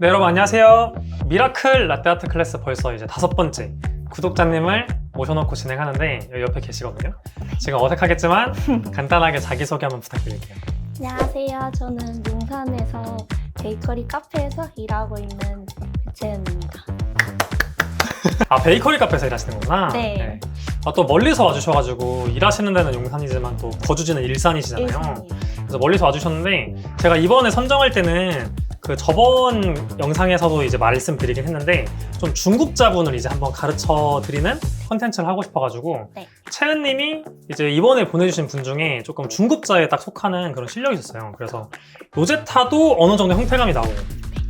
네, 여러분 안녕하세요. 미라클 라떼아트 클래스 벌써 이제 5번째 구독자님을 모셔놓고 진행하는데 여기 옆에 계시거든요. 지금 어색하겠지만 간단하게 자기소개 한번 부탁드릴게요. 안녕하세요. 저는 용산에서 베이커리 카페에서 일하고 있는 배채은입니다. 아, 베이커리 카페에서 일하시는 거구나. 네. 아, 또 멀리서 와주셔가지고 일하시는 데는 용산이지만 또 거주지는 일산이시잖아요. 일산이에요. 그래서 멀리서 와주셨는데 제가 이번에 선정할 때는 그 저번 영상에서도 이제 말씀드리긴 했는데 좀 중급자분을 이제 한번 가르쳐 드리는 컨텐츠를 하고 싶어가지고 네. 채은님이 이제 이번에 보내주신 분 중에 조금 중급자에 딱 속하는 그런 실력이 있었어요. 그래서 로제타도 어느 정도 형태감이 나오고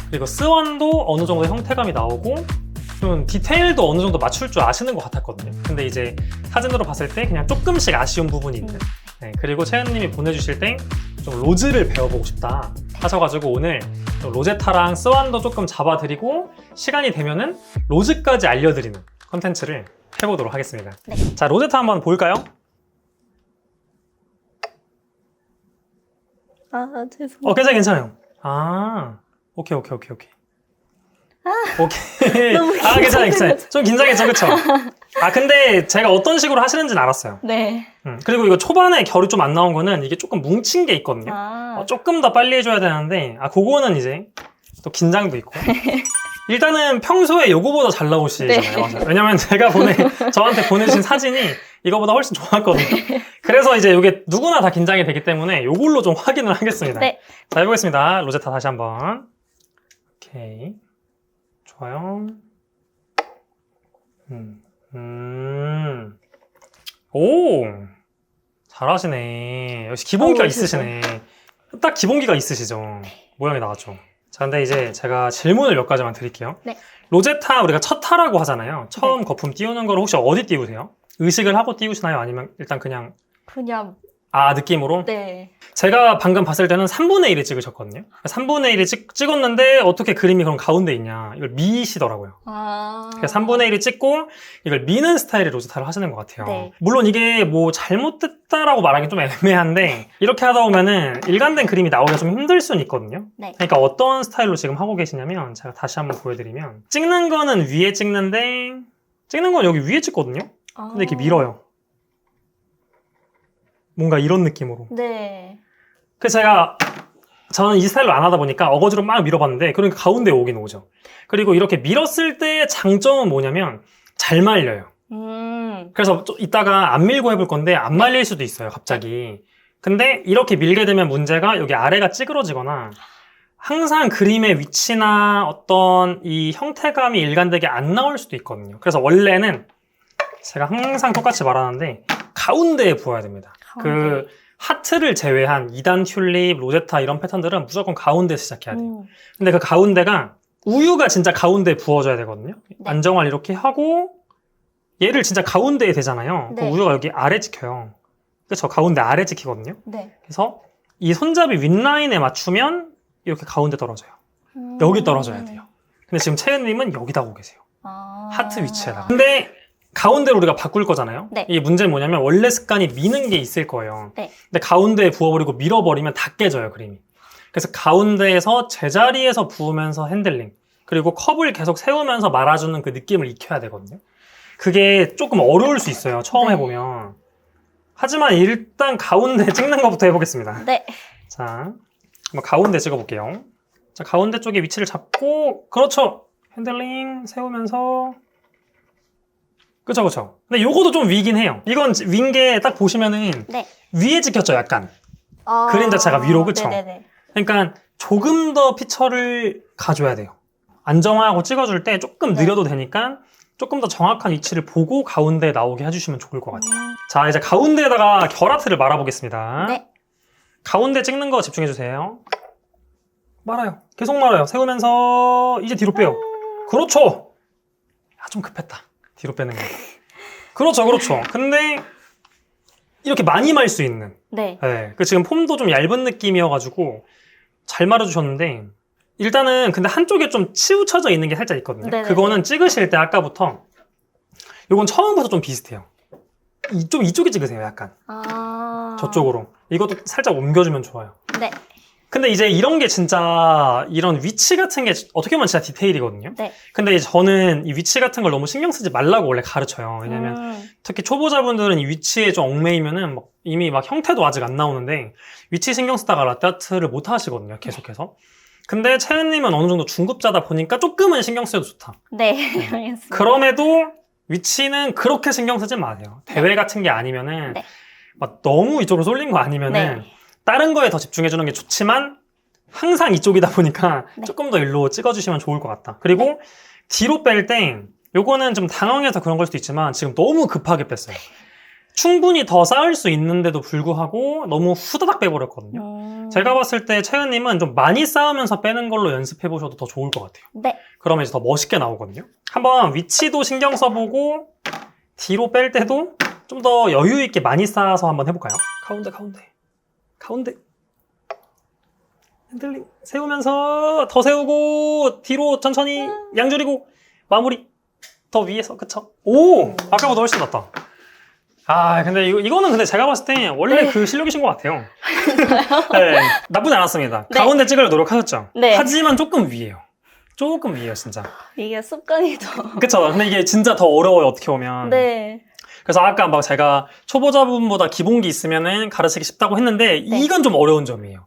그리고 스완도 어느 정도 형태감이 나오고 좀 디테일도 어느 정도 맞출 줄 아시는 것 같았거든요. 근데 이제 사진으로 봤을 때 그냥 조금씩 아쉬운 부분이 있는. 네, 그리고 채은님이 보내주실 때 좀 로즈를 배워보고 싶다 하셔가지고 오늘 좀 로제타랑 스완도 조금 잡아드리고 시간이 되면은 로즈까지 알려드리는 컨텐츠를 해보도록 하겠습니다. 네. 자, 로제타 한번 볼까요? 아, 죄송해요. 괜찮아요. 아, 오케이. 오케이. 너무 괜찮아요. 좀 긴장했죠, 그쵸? 아, 근데 제가 어떤 식으로 하시는지는 알았어요. 네. 그리고 이거 초반에 결이 좀 안 나온 거는 이게 조금 뭉친 게 있거든요. 조금 더 빨리 해줘야 되는데, 그거는 이제 또 긴장도 있고. 일단은 평소에 요거보다 잘 나오시잖아요. 네. 맞아요. 왜냐면 제가 저한테 보내주신 사진이 이거보다 훨씬 좋았거든요. 그래서 이제 이게 누구나 다 긴장이 되기 때문에 요걸로 좀 확인을 하겠습니다. 네. 자, 해보겠습니다. 로제타 다시 한번. 오케이. 좋아요. 오! 잘하시네. 역시 기본기가 있으시네. 딱 기본기가 있으시죠. 모양이 나왔죠. 자, 근데 이제 제가 질문을 몇 가지만 드릴게요. 네. 로제타 우리가 첫 타라고 하잖아요. 처음 거품 띄우는 걸 혹시 어디 띄우세요? 의식을 하고 띄우시나요? 아니면 일단 그냥 느낌으로? 네. 제가 방금 봤을 때는 3분의 1을 찍으셨거든요. 3분의 1을 찍었는데 어떻게 그림이 그럼 가운데 있냐. 이걸 미시더라고요. 그래서 3분의 1을 찍고 이걸 미는 스타일의 로제타를 하시는 것 같아요. 네. 물론 이게 뭐 잘못됐다라고 말하기 좀 애매한데 이렇게 하다 보면은 일관된 그림이 나오기가 좀 힘들 수는 있거든요. 네. 그러니까 어떤 스타일로 지금 하고 계시냐면 제가 다시 한번 보여드리면 찍는 거는 위에 찍는데 찍는 건 여기 위에 찍거든요. 근데 이렇게 밀어요. 뭔가 이런 느낌으로. 네. 그래서 저는 이 스타일로 안 하다 보니까 어거지로 막 밀어봤는데 그러니까 가운데 오긴 오죠. 그리고 이렇게 밀었을 때의 장점은 뭐냐면 잘 말려요. 그래서 좀 이따가 안 밀고 해볼 건데 안 말릴 수도 있어요, 갑자기. 근데 이렇게 밀게 되면 문제가 여기 아래가 찌그러지거나 항상 그림의 위치나 어떤 이 형태감이 일관되게 안 나올 수도 있거든요. 그래서 원래는 제가 항상 똑같이 말하는데 가운데에 부어야 됩니다. 그 하트를 제외한 2단 튤립, 로제타 이런 패턴들은 무조건 가운데에서 시작해야 돼요. 근데 그 가운데가 우유가 진짜 가운데에 부어져야 되거든요. 네. 안정화를 이렇게 하고 얘를 진짜 가운데에 대잖아요. 네. 그럼 우유가 여기 아래 찍혀요. 그래서 가운데 아래 찍히거든요. 네. 그래서 이 손잡이 윗라인에 맞추면 이렇게 가운데 떨어져요. 여기 떨어져야 돼요. 근데 지금 채은님은 여기다 오고 계세요. 하트 위치에다가. 근데 가운데로 우리가 바꿀 거잖아요. 네. 이게 문제는 뭐냐면 원래 습관이 미는 게 있을 거예요. 네. 근데 가운데에 부어버리고 밀어버리면 다 깨져요, 그림이. 그래서 가운데에서 제자리에서 부으면서 핸들링 그리고 컵을 계속 세우면서 말아주는 그 느낌을 익혀야 되거든요. 그게 조금 어려울 수 있어요, 처음 네. 해보면. 하지만 일단 가운데 찍는 것부터 해보겠습니다. 네. 자, 한번 가운데 찍어볼게요. 자, 가운데 쪽에 위치를 잡고 그렇죠. 핸들링 세우면서 그쵸. 근데 요거도 좀 위긴 해요. 이건 위인 게 딱 보시면은 네. 위에 찍혔죠, 약간. 그림 자체가 위로, 그쵸? 네네네. 그러니까 조금 더 피처를 가줘야 돼요. 안정화하고 찍어줄 때 조금 네. 느려도 되니까 조금 더 정확한 위치를 보고 가운데에 나오게 해주시면 좋을 것 같아요. 자, 이제 가운데에다가 결하트를 말아보겠습니다. 네. 가운데 찍는 거 집중해주세요. 말아요. 계속 말아요. 세우면서 이제 뒤로 빼요. 그렇죠. 좀 급했다. 뒤로 빼는 거. 그렇죠. 근데 이렇게 많이 말 수 있는. 네. 네. 그 지금 폼도 좀 얇은 느낌이어가지고 잘 말아주셨는데 일단은 근데 한쪽에 좀 치우쳐져 있는 게 살짝 있거든요. 네네네. 그거는 찍으실 때 아까부터 요건 처음부터 좀 비슷해요. 좀 이쪽에 찍으세요, 약간. 저쪽으로. 이것도 살짝 옮겨주면 좋아요. 네. 근데 이제 이런 게 진짜 이런 위치 같은 게 어떻게 보면 진짜 디테일이거든요. 네. 근데 이제 저는 이 위치 같은 걸 너무 신경 쓰지 말라고 원래 가르쳐요. 왜냐면 특히 초보자분들은 이 위치에 좀 얽매이면은 이미 막 형태도 아직 안 나오는데 위치 신경 쓰다가 라떼아트를 못 하시거든요. 계속해서. 근데 채은님은 어느 정도 중급자다 보니까 조금은 신경 써도 좋다. 네, 알겠습니다. 그럼에도 위치는 그렇게 신경 쓰지 마세요. 대회 같은 게 아니면은 네. 막 너무 이쪽으로 쏠린 거 아니면은 네. 다른 거에 더 집중해주는 게 좋지만 항상 이쪽이다 보니까 네. 조금 더 일로 찍어주시면 좋을 것 같다. 그리고 뒤로 뺄 때 요거는 좀 당황해서 그런 걸 수도 있지만 지금 너무 급하게 뺐어요. 충분히 더 쌓을 수 있는데도 불구하고 너무 후다닥 빼버렸거든요. 제가 봤을 때 채은님은 좀 많이 쌓으면서 빼는 걸로 연습해보셔도 더 좋을 것 같아요. 네. 그러면 이제 더 멋있게 나오거든요. 한번 위치도 신경 써보고 뒤로 뺄 때도 좀 더 여유 있게 많이 쌓아서 한번 해볼까요? 가운데 핸들링 세우면서 더 세우고 뒤로 천천히 양 줄이고 마무리 더 위에서 그쵸? 오! 아까보다 훨씬 낫다. 아 근데 이거는 근데 제가 봤을 때 원래 네. 그 실력이신 것 같아요. 네, 나쁘지 않았습니다. 네. 가운데 찍으려 노력하셨죠? 네. 하지만 조금 위에요. 조금 위에요 진짜. 이게 습관이 더. 그쵸? 근데 이게 진짜 더 어려워요 어떻게 보면. 네. 그래서 아까 막 제가 초보자분보다 기본기 있으면은 가르치기 쉽다고 했는데 네. 이건 좀 어려운 점이에요.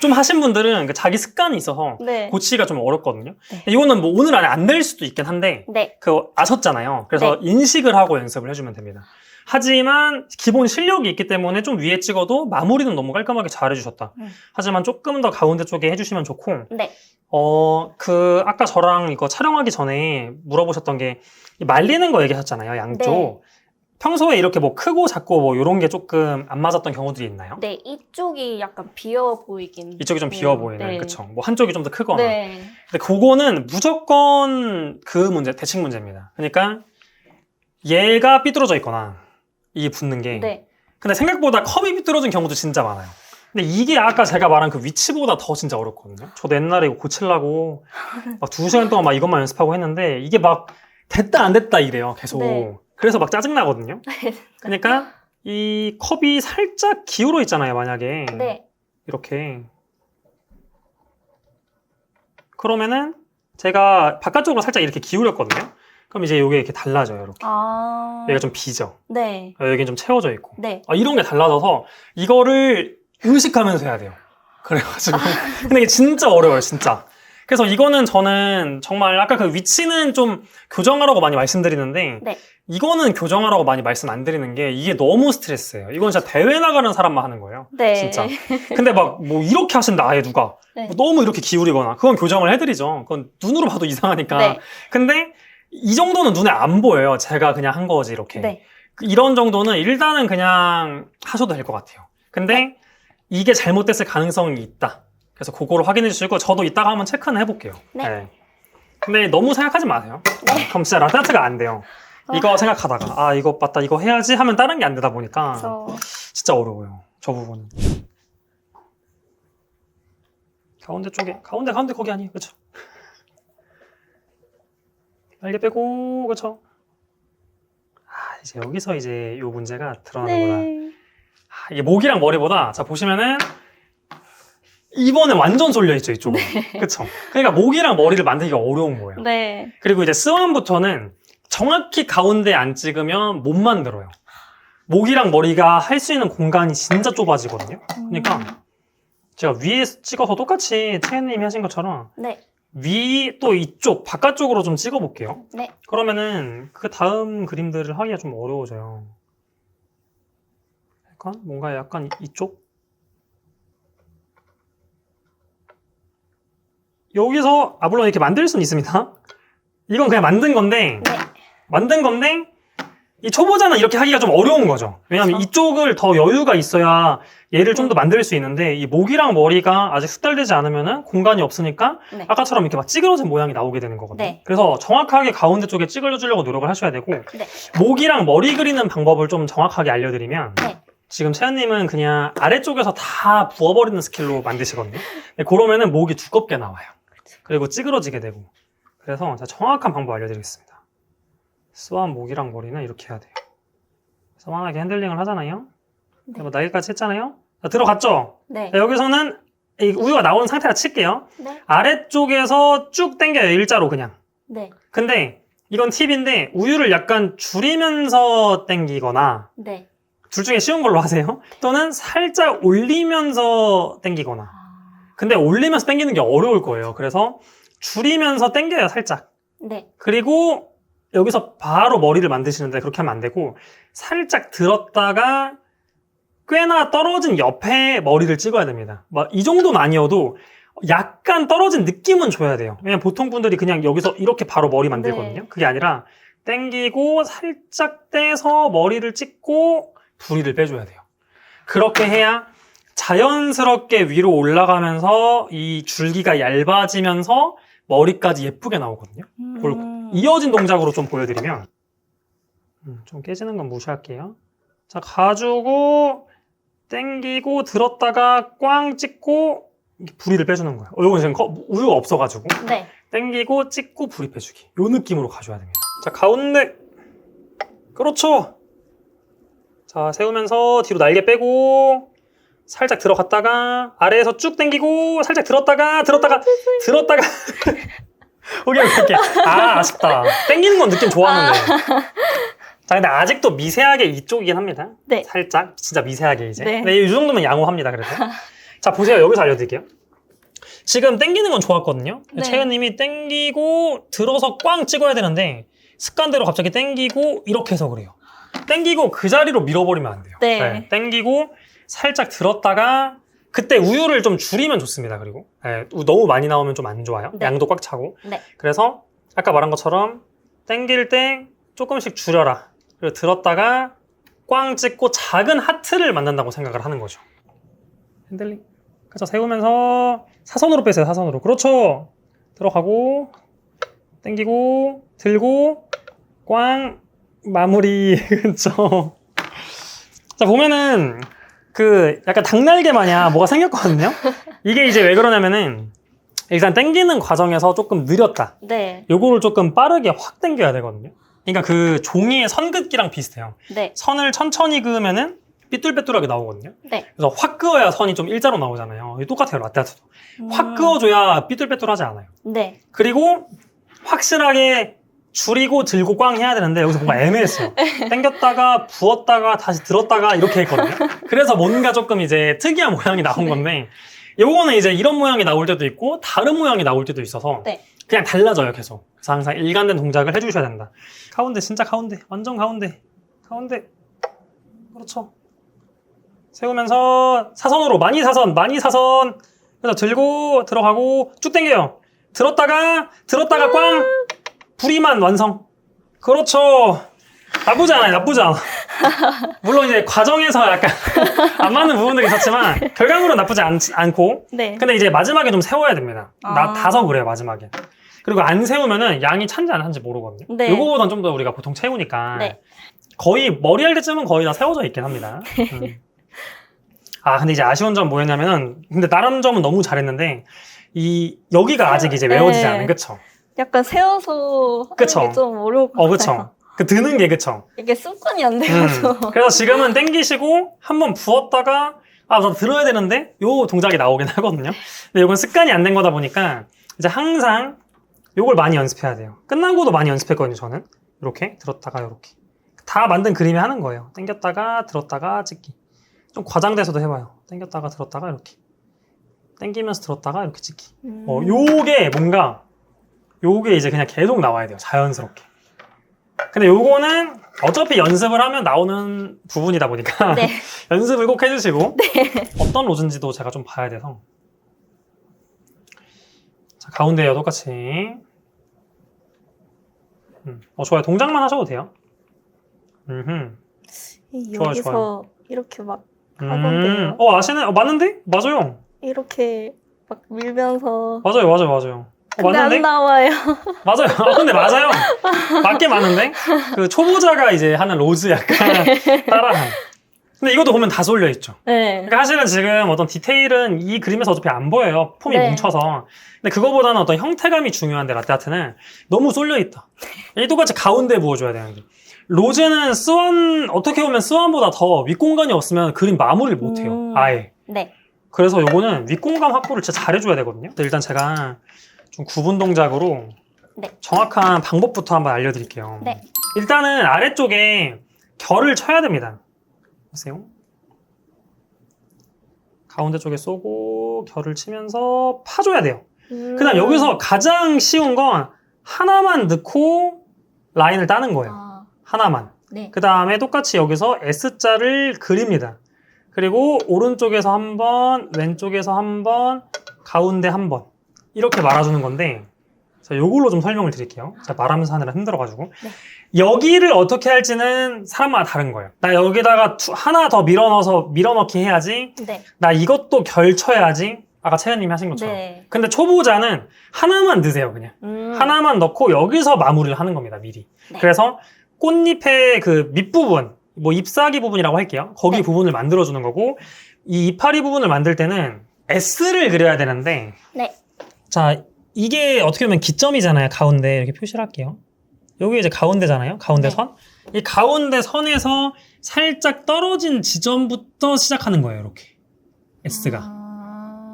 좀 하신 분들은 그 자기 습관이 있어서 네. 고치기가 좀 어렵거든요. 네. 이거는 뭐 오늘 안에 안 될 수도 있긴 한데 네. 그거 아셨잖아요. 그래서 인식을 하고 연습을 해주면 됩니다. 하지만 기본 실력이 있기 때문에 좀 위에 찍어도 마무리는 너무 깔끔하게 잘 해주셨다. 하지만 조금 더 가운데 쪽에 해주시면 좋고 네. 아까 저랑 이거 촬영하기 전에 물어보셨던 게 말리는 거 얘기하셨잖아요. 양쪽. 네. 평소에 이렇게 뭐 크고 작고 뭐 이런 게 조금 안 맞았던 경우들이 있나요? 네, 이쪽이 약간 비어 보이긴. 이쪽이 좀 비어 보이는, 네. 그쵸? 뭐 한쪽이 좀 더 크거나. 네. 근데 그거는 무조건 그 문제, 대칭 문제입니다. 그러니까 얘가 삐뚤어져 있거나 이게 붙는 게. 네. 근데 생각보다 컵이 삐뚤어진 경우도 진짜 많아요. 근데 이게 아까 제가 말한 그 위치보다 더 진짜 어렵거든요. 저도 옛날에 이거 고치려고 막 2시간 동안 막 이것만 연습하고 했는데 이게 막 됐다 안 됐다 이래요, 계속. 네. 그래서 막 짜증나거든요. 그러니까 이 컵이 살짝 기울어 있잖아요, 만약에. 네. 이렇게. 그러면은 제가 바깥쪽으로 살짝 이렇게 기울였거든요. 그럼 이제 이게 이렇게 달라져요, 이렇게. 아. 여기가 좀 비죠. 네. 여기는 좀 채워져 있고. 네. 이런 게 달라져서 이거를 의식하면서 해야 돼요. 그래가지고. 근데 이게 진짜 어려워요, 진짜. 그래서 이거는 저는 정말 아까 그 위치는 좀 교정하라고 많이 말씀드리는데 네. 이거는 교정하라고 많이 말씀 안 드리는 게 이게 너무 스트레스예요. 이건 진짜 대회 나가는 사람만 하는 거예요. 네. 진짜. 근데 막 뭐 이렇게 하신다 아예 누가. 네. 뭐 너무 이렇게 기울이거나 그건 교정을 해드리죠. 그건 눈으로 봐도 이상하니까. 네. 근데 이 정도는 눈에 안 보여요. 제가 그냥 한 거지 이렇게. 네. 이런 정도는 일단은 그냥 하셔도 될 것 같아요. 근데 이게 잘못됐을 가능성이 있다. 그래서 그거를 확인해 주시고 저도 이따가 한번 체크는 해볼게요. 네. 근데 너무 생각하지 마세요. 그럼 진짜 라떼아트가 안 돼요. 이거 생각하다가 이거 맞다 이거 해야지 하면 다른 게 안 되다 보니까 그래서 진짜 어려워요. 저 부분은. 가운데 쪽에 가운데 거기 아니에요. 그렇죠? 날개 빼고 그렇죠? 이제 여기서 이제 요 문제가 드러나는구나. 네. 이게 목이랑 머리보다 자 보시면은 이번에 완전 쏠려 있죠 이쪽은. 그쵸? 그러니까 목이랑 머리를 만들기가 어려운 거예요. 네. 그리고 이제 스완부터는 정확히 가운데 안 찍으면 못 만들어요. 목이랑 머리가 할 수 있는 공간이 진짜 좁아지거든요. 그러니까 제가 위에 찍어서 똑같이 채연님이 하신 것처럼 네. 위 또 이쪽 바깥쪽으로 좀 찍어볼게요. 네. 그러면은 그 다음 그림들을 하기가 좀 어려워져요. 뭔가 약간 이쪽? 여기서 물론 이렇게 만들 수는 있습니다. 이건 그냥 만든 건데 이 초보자는 이렇게 하기가 좀 어려운 거죠. 왜냐하면 그렇죠. 이쪽을 더 여유가 있어야 얘를 좀 더 만들 수 있는데 이 목이랑 머리가 아직 숙달되지 않으면 공간이 없으니까 네. 아까처럼 이렇게 막 찌그러진 모양이 나오게 되는 거거든요. 네. 그래서 정확하게 가운데 쪽에 찌그러주려고 노력을 하셔야 되고 네. 목이랑 머리 그리는 방법을 좀 정확하게 알려드리면 네. 지금 채연님은 그냥 아래쪽에서 다 부어버리는 스킬로 만드시거든요. 근데 그러면은 목이 두껍게 나와요. 그리고 찌그러지게 되고. 그래서 제가 정확한 방법 알려드리겠습니다. 스완 목이랑 머리는 이렇게 해야 돼요. 서만하게 핸들링을 하잖아요. 네. 날개까지 했잖아요. 자, 들어갔죠? 네. 자, 여기서는 이 우유가 나오는 상태라 칠게요. 네. 아래쪽에서 쭉 당겨요. 일자로 그냥. 네. 근데 이건 팁인데 우유를 약간 줄이면서 당기거나 네. 둘 중에 쉬운 걸로 하세요. 또는 살짝 올리면서 당기거나. 근데 올리면서 당기는 게 어려울 거예요. 그래서 줄이면서 당겨요, 살짝. 네. 그리고 여기서 바로 머리를 만드시는데 그렇게 하면 안 되고 살짝 들었다가 꽤나 떨어진 옆에 머리를 찍어야 됩니다. 막 이 정도는 아니어도 약간 떨어진 느낌은 줘야 돼요. 왜냐면 보통 분들이 그냥 여기서 이렇게 바로 머리 만들거든요. 네. 그게 아니라 당기고 살짝 떼서 머리를 찍고 부리를 빼줘야 돼요. 그렇게 해야 자연스럽게 위로 올라가면서 이 줄기가 얇아지면서 머리까지 예쁘게 나오거든요. 이어진 동작으로 좀 보여드리면 좀 깨지는 건 무시할게요. 자, 가지고 당기고 들었다가 꽝 찍고 부리를 빼주는 거예요. 이건 지금 우유가 없어가지고 네. 당기고 찍고 부리 빼주기. 이 느낌으로 가져야 됩니다. 자, 가운데 그렇죠. 자, 세우면서 뒤로 날개 빼고 살짝 들어갔다가 아래에서 쭉 당기고 살짝 들었다가 오케이. 아쉽다. 당기는 건 느낌 좋았는데. 자, 근데 아직도 미세하게 이쪽이긴 합니다. 네. 살짝 진짜 미세하게 이제. 네. 네, 이 정도면 양호합니다. 그래도. 자, 보세요. 여기서 알려드릴게요. 지금 당기는 건 좋았거든요. 네. 채연님이 당기고 들어서 꽝 찍어야 되는데 습관대로 갑자기 당기고 이렇게 해서 그래요. 당기고 그 자리로 밀어버리면 안 돼요. 네. 당기고 살짝 들었다가 그때 우유를 좀 줄이면 좋습니다. 그리고 너무 많이 나오면 좀 안 좋아요. 네. 양도 꽉 차고. 네. 그래서 아까 말한 것처럼 당길 때 조금씩 줄여라. 그리고 들었다가 꽝 찍고 작은 하트를 만든다고 생각을 하는 거죠. 핸들링. 그래서 세우면서 사선으로 빼세요. 사선으로. 그렇죠. 들어가고 당기고 들고 꽝 마무리. 그렇죠. 자, 보면은 그 약간 닭날개 마냥 뭐가 생겼거든요. 이게 이제 왜 그러냐면은 일단 당기는 과정에서 조금 느렸다. 네. 요거를 조금 빠르게 확 당겨야 되거든요. 그러니까 그 종이의 선긋기랑 비슷해요. 네. 선을 천천히 그으면은 삐뚤빼뚤하게 나오거든요. 네. 그래서 확 그어야 선이 좀 일자로 나오잖아요. 이게 똑같아요, 라떼아트도. 확 그어줘야 삐뚤빼뚤하지 않아요. 네. 그리고 확실하게 줄이고 들고 꽝 해야 되는데 여기서 뭔가 애매했어요. 당겼다가 부었다가 다시 들었다가 이렇게 했거든요. 그래서 뭔가 조금 이제 특이한 모양이 나온 건데 요거는 이제 이런 모양이 나올 때도 있고 다른 모양이 나올 때도 있어서 네. 그냥 달라져요, 계속. 그래서 항상 일관된 동작을 해주셔야 된다. 가운데, 진짜 가운데. 완전 가운데. 가운데. 그렇죠. 세우면서 사선으로 많이 사선. 그래서 들고 들어가고 쭉 당겨요. 들었다가 꽝. 부리만 완성. 그렇죠. 나쁘지 않아요. 물론 이제 과정에서 약간 안 맞는 부분들이 있었지만 결과물은 나쁘지 않고. 네. 근데 이제 마지막에 좀 세워야 됩니다. 다서 그래요, 마지막에. 그리고 안 세우면은 양이 찬지 안 찬지 모르거든요. 네. 요거보단 좀 더 우리가 보통 채우니까. 네. 거의 머리 할 때쯤은 거의 다 세워져 있긴 합니다. 근데 이제 아쉬운 점 뭐였냐면은, 근데 다른 점은 너무 잘했는데, 여기가 아직 이제 외워지지 네. 않은, 그쵸? 약간 세워서 그쵸. 하는 게 좀 어려울 것 같아요. 그쵸. 그 드는 게 그쵸? 이게 습관이 안 돼가지고. 그래서 지금은 당기시고, 한번 부었다가, 나 들어야 되는데, 요 동작이 나오긴 하거든요. 근데 이건 습관이 안 된 거다 보니까, 이제 항상 요걸 많이 연습해야 돼요. 끝나고도 많이 연습했거든요, 저는. 이렇게, 들었다가, 요렇게. 다 만든 그림이 하는 거예요. 당겼다가, 들었다가, 찍기. 좀 과장돼서도 해봐요. 당겼다가, 들었다가, 이렇게. 당기면서 들었다가, 이렇게 찍기. 요게 뭔가, 요게 이제 그냥 계속 나와야 돼요. 자연스럽게. 근데 요거는 어차피 연습을 하면 나오는 부분이다 보니까 네. 연습을 꼭 해주시고 어떤 로즈인지도 제가 좀 봐야 돼서 자, 가운데요 똑같이 좋아요. 동작만 하셔도 돼요. 여기서 좋아요. 이렇게 막 하던데요. 아시네? 맞는데? 맞아요. 이렇게 막 밀면서. 맞아요. 근데 맞는데? 안 나와요. 맞아요. 근데 맞아요. 맞게 맞는데? 그 초보자가 이제 하는 로즈 약간 따라한. 근데 이것도 보면 다 쏠려 있죠. 네. 그러니까 사실은 지금 어떤 디테일은 이 그림에서 어차피 안 보여요. 폼이 네. 뭉쳐서. 근데 그거보다는 어떤 형태감이 중요한데 라떼아트는 너무 쏠려 있다. 이 똑같이 가운데 부어줘야 되는데. 로즈는 어떻게 보면 스완보다 더 윗공간이 없으면 그림 마무리를 못해요. 아예. 네. 그래서 요거는 윗공간 확보를 진짜 잘해줘야 되거든요. 일단 제가 좀 구분 동작으로 네. 정확한 방법부터 한번 알려드릴게요. 네. 일단은 아래쪽에 결을 쳐야 됩니다. 보세요. 가운데 쪽에 쏘고 결을 치면서 파줘야 돼요. 그 다음 여기서 가장 쉬운 건 하나만 넣고 라인을 따는 거예요. 아, 하나만. 네. 그 다음에 똑같이 여기서 S자를 그립니다. 그리고 오른쪽에서 한 번, 왼쪽에서 한 번, 가운데 한 번. 이렇게 말아주는 건데, 자, 요걸로 좀 설명을 드릴게요. 제가 말하면서 하느라 힘들어가지고. 네. 여기를 어떻게 할지는 사람마다 다른 거예요. 나 여기다가 하나 더 밀어넣어서 밀어넣기 해야지. 네. 나 이것도 결쳐야지. 아까 채연님이 하신 것처럼. 네. 근데 초보자는 하나만 넣으세요, 그냥. 하나만 넣고 여기서 마무리를 하는 겁니다, 미리. 네. 그래서 꽃잎의 그 밑부분, 뭐 잎사귀 부분이라고 할게요. 거기 네. 부분을 만들어주는 거고, 이 이파리 부분을 만들 때는 S를 그려야 되는데, 네. 자, 이게 어떻게 보면 기점이잖아요, 가운데. 이렇게 표시를 할게요. 여기 이제 가운데잖아요, 가운데 네. 선. 이 가운데 선에서 살짝 떨어진 지점부터 시작하는 거예요, 이렇게. S가.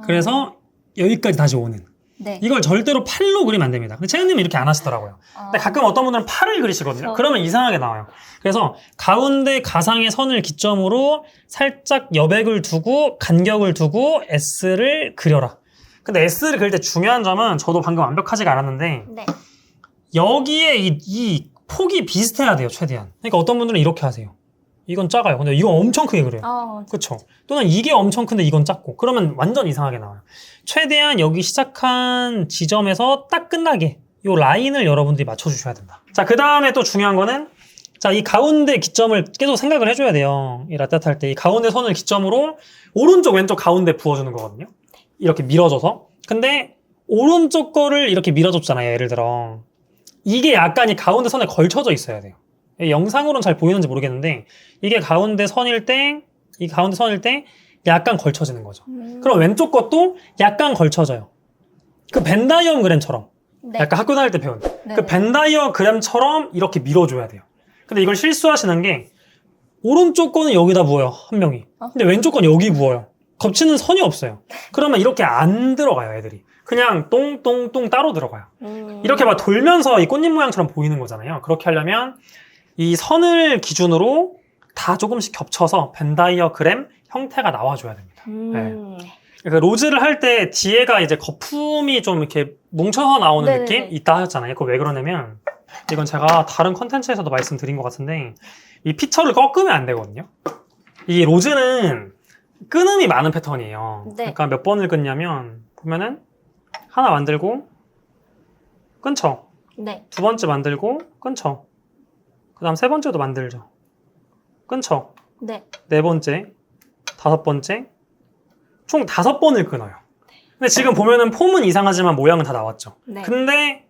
그래서 여기까지 다시 오는. 네. 이걸 절대로 팔로 그리면 안 됩니다. 근데 채연님은 이렇게 안 하시더라고요. 근데 가끔 어떤 분들은 팔을 그리시거든요. 그러면 이상하게 나와요. 그래서 가운데 가상의 선을 기점으로 살짝 여백을 두고 간격을 두고 S를 그려라. 근데 S를 그릴 때 중요한 점은 저도 방금 완벽하지가 않았는데 네. 여기에 이 폭이 비슷해야 돼요, 최대한. 그러니까 어떤 분들은 이렇게 하세요. 이건 작아요. 근데 이건 엄청 크게 그려요. 그렇죠. 또는 이게 엄청 큰데 이건 작고. 그러면 완전 이상하게 나와요. 최대한 여기 시작한 지점에서 딱 끝나게 이 라인을 여러분들이 맞춰주셔야 된다. 자, 그 다음에 또 중요한 거는 자, 이 가운데 기점을 계속 생각을 해줘야 돼요. 이 라떼아트 할 때 이 가운데 선을 기점으로 오른쪽 왼쪽 가운데 부어주는 거거든요. 이렇게 밀어줘서. 근데 오른쪽 거를 이렇게 밀어줬잖아요. 예를 들어. 이게 약간 이 가운데 선에 걸쳐져 있어야 돼요. 영상으로는 잘 보이는지 모르겠는데 이게 가운데 선일 때, 이 가운데 선일 때 약간 걸쳐지는 거죠. 그럼 왼쪽 것도 약간 걸쳐져요. 그 벤다이어그램처럼. 네. 약간 학교 다닐 때 배운. 네. 그 벤다이어그램처럼 이렇게 밀어줘야 돼요. 근데 이걸 실수하시는 게 오른쪽 거는 여기다 부어요. 한 명이. 근데 왼쪽 건 여기 부어요. 겹치는 선이 없어요. 그러면 이렇게 안 들어가요, 애들이. 그냥 똥똥똥 따로 들어가요. 이렇게 막 돌면서 이 꽃잎 모양처럼 보이는 거잖아요. 그렇게 하려면 이 선을 기준으로 다 조금씩 겹쳐서 벤다이어그램 형태가 나와줘야 됩니다. 네. 그러니까 로즈를 할 때 뒤에가 이제 거품이 좀 이렇게 뭉쳐서 나오는 네네네. 느낌? 있다 하셨잖아요. 그거 왜 그러냐면 이건 제가 다른 컨텐츠에서도 말씀드린 것 같은데 이 피처를 꺾으면 안 되거든요. 이 로즈는 끊음이 많은 패턴이에요. 네. 그러니까 몇 번을 끊냐면 보면은 하나 만들고 끊죠. 네. 두 번째 만들고 끊죠. 그 다음 세 번째도 만들죠. 끊죠. 네. 네 번째, 다섯 번째, 총 5번을 끊어요. 근데 지금 보면은 폼은 이상하지만 모양은 다 나왔죠. 네. 근데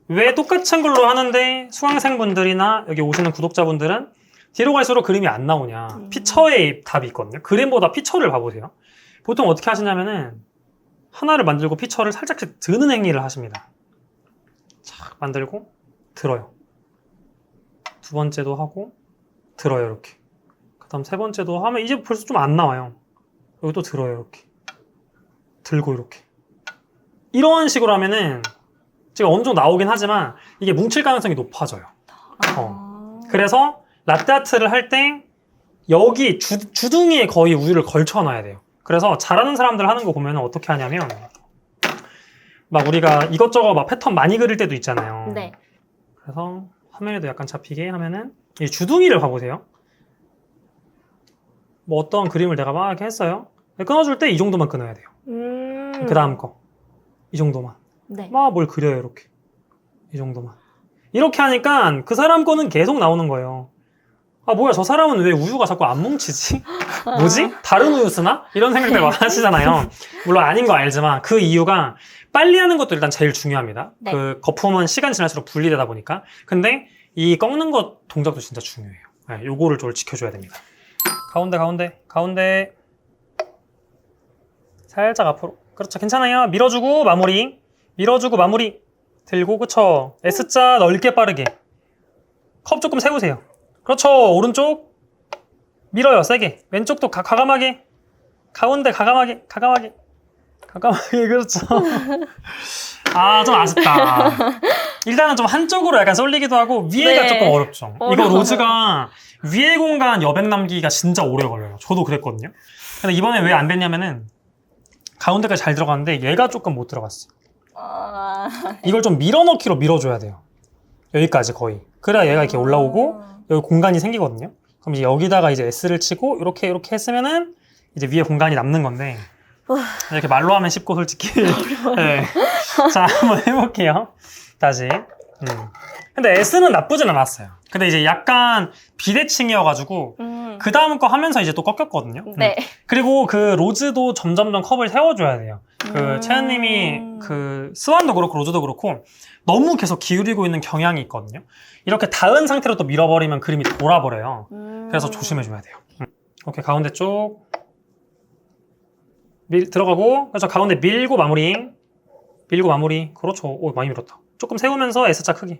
왜 똑같은 걸로 하는데 수강생분들이나 여기 오시는 구독자분들은 뒤로 갈수록 그림이 안 나오냐. 피처에 답이 있거든요. 그림보다 피처를 봐보세요. 보통 어떻게 하시냐면은 하나를 만들고 피처를 살짝씩 드는 행위를 하십니다. 착 만들고 들어요. 두 번째도 하고 들어요, 이렇게. 그 다음 세 번째도 하면 이제 벌써 좀 안 나와요. 여기 또 들어요, 이렇게. 들고 이렇게. 이런 식으로 하면은 지금 어느 정도 나오긴 하지만 이게 뭉칠 가능성이 높아져요. 그래서 라떼아트를 할 때 여기 주둥이에 거의 우유를 걸쳐놔야 돼요. 그래서 잘하는 사람들 하는 거 보면 어떻게 하냐면 막 우리가 이것저것 막 패턴 많이 그릴 때도 있잖아요. 네. 그래서 화면에도 약간 잡히게 하면은 이 주둥이를 봐보세요. 뭐 어떤 그림을 내가 막 이렇게 했어요. 끊어줄 때 이 정도만 끊어야 돼요. 그 다음 거. 이 정도만. 네. 막 뭘 그려요, 이렇게. 이 정도만. 이렇게 하니까 그 사람 거는 계속 나오는 거예요. 아, 뭐야, 저 사람은 왜 우유가 자꾸 안 뭉치지? 뭐지? 다른 우유 쓰나? 이런 생각들 많이 하시잖아요. 물론 아닌 거 알지만 그 이유가 빨리 하는 것도 일단 제일 중요합니다. 네. 그 거품은 시간 지날수록 분리되다 보니까. 근데 이 꺾는 것 동작도 진짜 중요해요. 네, 요거를 좀 지켜줘야 됩니다. 가운데. 살짝 앞으로. 그렇죠. 괜찮아요. 밀어주고 마무리. 들고, 그쵸. S자 넓게 빠르게. 컵 조금 세우세요. 그렇죠. 오른쪽. 밀어요, 세게. 왼쪽도 과감하게. 가운데 가감하게 그렇죠. 아, 좀 아쉽다. 일단은 좀 한쪽으로 약간 쏠리기도 하고 위에가 네. 조금 어렵죠. 이거 어려워요. 로즈가 위에 공간 여백 남기기가 진짜 오래 걸려요. 저도 그랬거든요. 근데 이번에 왜 안 됐냐면은 가운데까지 잘 들어갔는데 얘가 조금 못 들어갔어. 이걸 좀 밀어넣기로 밀어줘야 돼요. 여기까지 거의. 그래야 얘가 이렇게 올라오고 여기 공간이 생기거든요. 그럼 이제 여기다가 이제 S를 치고 이렇게 했으면은 이제 위에 공간이 남는 건데 이렇게 말로 하면 쉽고 솔직히. 네. 자, 한번 해볼게요. 다시. 근데 S는 나쁘진 않았어요. 근데 이제 약간 비대칭이어가지고 그 다음 거 하면서 이제 또 꺾였거든요. 네. 그리고 그 로즈도 점점점 컵을 세워줘야 돼요. 그 채연님이 그 스완도 그렇고 로즈도 그렇고 너무 계속 기울이고 있는 경향이 있거든요. 이렇게 닿은 상태로 또 밀어버리면 그림이 돌아버려요. 그래서 조심해줘야 돼요. 오케이, 가운데 쪽 들어가고, 그래서 가운데 밀고 마무리. 그렇죠. 오, 많이 밀었다. 조금 세우면서 S자 크기.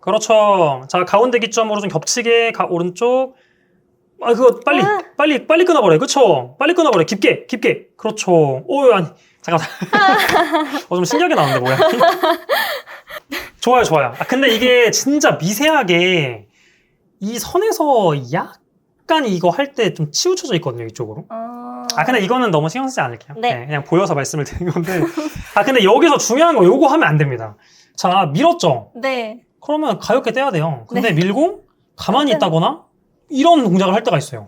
그렇죠. 자, 가운데 기점으로 좀 겹치게 오른쪽. 아, 그거 빨리 끊어버려. 그쵸? 빨리 끊어버려. 깊게. 그렇죠. 오, 아니, 잠깐만. 좀 신기하게 나오는데, 뭐야. 좋아요. 아, 근데 이게 진짜 미세하게 이 선에서 약간 이거 할 때 좀 치우쳐져 있거든요, 이쪽으로. 아, 근데 이거는 너무 신경 쓰지 않을게요. 네. 그냥 보여서 말씀을 드린 건데. 아, 근데 여기서 중요한 거 요거 하면 안 됩니다. 자, 밀었죠? 네. 그러면 가볍게 떼야 돼요. 근데 네. 밀고 가만히 있다거나 이런 동작을 할 때가 있어요.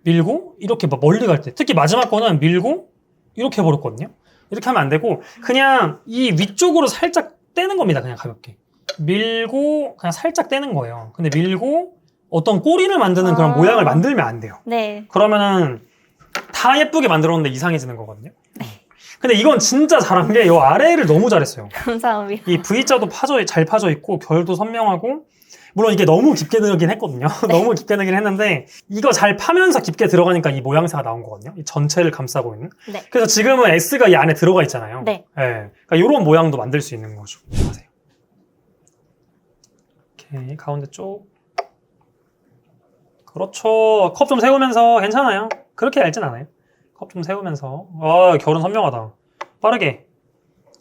밀고 이렇게 막 멀리 갈 때. 특히 마지막 거는 밀고 이렇게 해버렸거든요. 이렇게 하면 안 되고 그냥 이 위쪽으로 살짝 떼는 겁니다. 그냥 가볍게. 밀고 그냥 살짝 떼는 거예요. 근데 밀고 어떤 꼬리를 만드는 그런 모양을 만들면 안 돼요. 네. 그러면은 다 예쁘게 만들었는데 이상해지는 거거든요. 근데 이건 진짜 잘한 게 이 아래를 너무 잘했어요. 감사합니다. 이 V자도 잘 파져 있고 결도 선명하고 물론 이게 너무 깊게 들어긴 했거든요. 너무 깊게 들긴 했는데 이거 잘 파면서 깊게 들어가니까 이 모양새가 나온 거거든요. 이 전체를 감싸고 있는. 네. 그래서 지금은 S가 이 안에 들어가 있잖아요. 네. 그러니까 이런 모양도 만들 수 있는 거죠. 하세요. 오케이, 가운데 쪽. 그렇죠. 컵 좀 세우면서 괜찮아요. 그렇게 얇진 않아요. 컵 좀 세우면서. 결은 선명하다. 빠르게.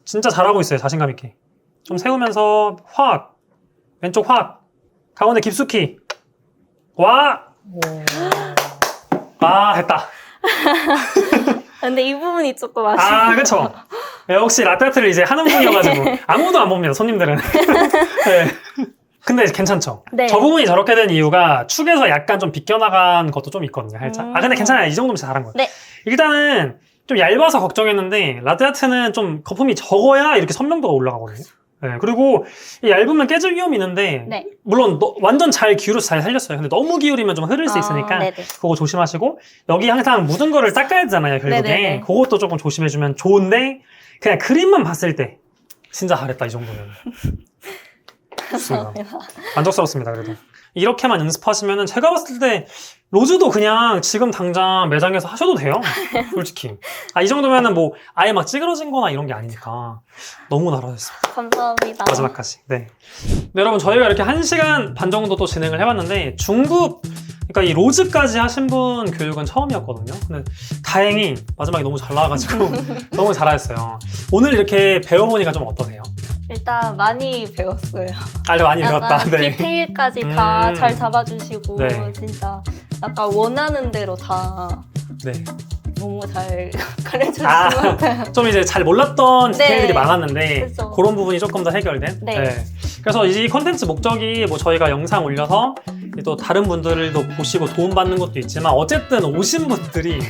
진짜 잘하고 있어요. 자신감 있게. 좀 세우면서 확. 왼쪽 확. 가운데 깊숙이. 와! 아, 됐다. 근데 이 부분이 조금 아쉬워요. 그쵸. 역시 라떼아트를 이제 하는 분이어가지고 아무도 안 봅니다. 손님들은. 네. 근데 괜찮죠? 네. 저 부분이 저렇게 된 이유가 축에서 약간 좀 비껴나간 것도 좀 있거든요, 살짝. 근데 괜찮아요. 이 정도면 잘한 거예요. 네. 일단은 좀 얇아서 걱정했는데, 라떼아트는 좀 거품이 적어야 이렇게 선명도가 올라가거든요. 네. 그리고 이 얇으면 깨질 위험이 있는데, 네. 물론 완전 잘 기울여서 잘 살렸어요. 근데 너무 기울이면 좀 흐를 수 있으니까, 네네. 그거 조심하시고, 여기 항상 묻은 거를 닦아야 되잖아요, 결국에. 네네네. 그것도 조금 조심해주면 좋은데, 그냥 그림만 봤을 때, 진짜 잘했다, 이 정도면. 좋습니다. 만족스럽습니다, 그래도. 이렇게만 연습하시면은 제가 봤을 때 로즈도 그냥 지금 당장 매장에서 하셔도 돼요. 솔직히. 이 정도면은 뭐 아예 막 찌그러진 거나 이런 게 아니니까 너무 잘하셨습니다. 감사합니다. 마지막까지. 네. 네, 여러분 저희가 이렇게 1시간 반 정도 또 진행을 해봤는데 중급 그러니까 이 로즈까지 하신 분 교육은 처음이었거든요. 근데 다행히 마지막에 너무 잘 나와가지고 너무 잘하셨어요. 오늘 이렇게 배워보니까 좀 어떠세요? 일단 많이 배웠어요. 많이 배웠다. 약간 네. 디테일까지 다 잘 잡아주시고 네. 진짜 약간 원하는 대로 다 네. 너무 잘 가르쳐주신 것 같아요. 좀 이제 잘 몰랐던 네. 디테일들이 많았는데 그쵸. 그런 부분이 조금 더 해결된. 네. 그래서 이 컨텐츠 목적이 뭐 저희가 영상 올려서 또 다른 분들도 보시고 도움받는 것도 있지만 어쨌든 오신 분들이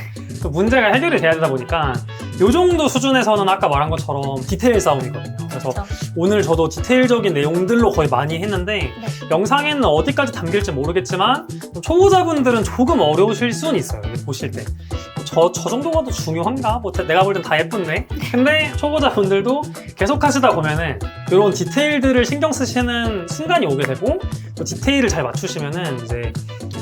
또 문제가 해결이 돼야 되다 보니까 이 정도 수준에서는 아까 말한 것처럼 디테일 싸움이거든요. 그래서 그쵸. 오늘 저도 디테일적인 내용들로 거의 많이 했는데 네. 영상에는 어디까지 담길지 모르겠지만 초보자분들은 조금 어려우실 수는 있어요. 이게 보실 때. 저 정도가 더 중요한가? 뭐 내가 볼 땐 다 예쁜데. 근데 초보자분들도 계속 하시다 보면은 이런 디테일들을 신경 쓰시는 순간이 오게 되고 또 디테일을 잘 맞추시면은 이제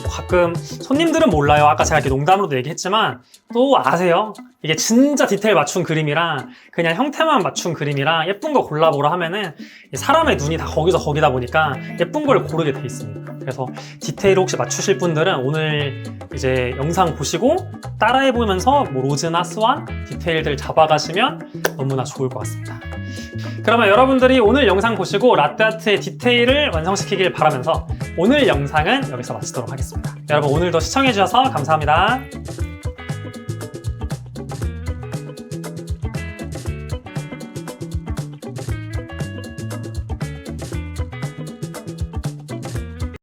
가끔 손님들은 몰라요. 아까 제가 이렇게 농담으로도 얘기했지만 또 아세요? 이게 진짜 디테일 맞춘 그림이랑 그냥 형태만 맞춘 그림이랑 예쁜 거 골라보라 하면은 사람의 눈이 다 거기서 거기다 보니까 예쁜 걸 고르게 돼 있습니다. 그래서 디테일을 혹시 맞추실 분들은 오늘 이제 영상 보시고 따라해보면서 뭐 로즈나 스완 디테일들 잡아가시면 너무나 좋을 것 같습니다. 그러면 여러분들이 오늘 영상 보시고 라떼아트의 디테일을 완성시키길 바라면서 오늘 영상은 여기서 마치도록 하겠습니다. 여러분 오늘도 시청해주셔서 감사합니다.